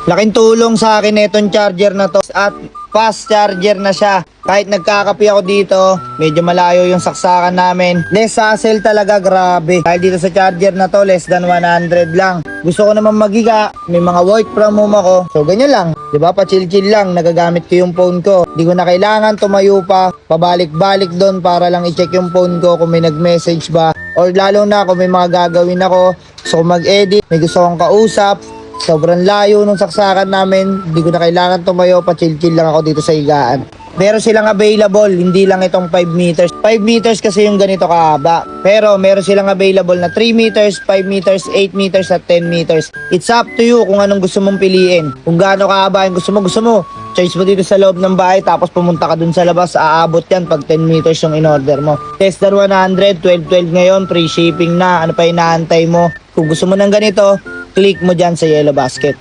Laking tulong sa akin itong charger na to at fast charger na siya. Kahit nagkakape ako dito, medyo malayo yung saksakan namin. Less hassle talaga, grabe. Dahil dito sa charger na to, less than 100 lang. Gusto ko naman magiga, may mga work from home ako. So ganyan lang, 'di ba? Pa-chill-chill lang, nagagamit ko yung phone ko. Hindi ko na kailangan tumayo pa, pabalik-balik doon para lang i-check yung phone ko kung may nag-message ba. Or lalo na kung may mga gagawin ako. So mag-edit, may gusto kong kausap. Sobrang layo nung saksakan namin. Hindi ko na kailangan tumayo, pa-chill-chill lang ako dito sa higaan. Meron silang available, hindi lang itong 5 meters. 5 meters kasi yung ganito kahaba. Pero meron silang available na 3 meters, 5 meters, 8 meters at 10 meters. It's up to you kung anong gusto mong piliin. Kung gaano kahaba yung gusto mo. Choice mo dito sa loob ng bahay tapos pumunta ka dun sa labas, aabot yan pag 10 meters yung in-order mo. Tester 100, 12.12 ngayon, free shipping na. Ano pa inaantay mo? Kung gusto mo ng ganito, click mo dyan sa yellow basket.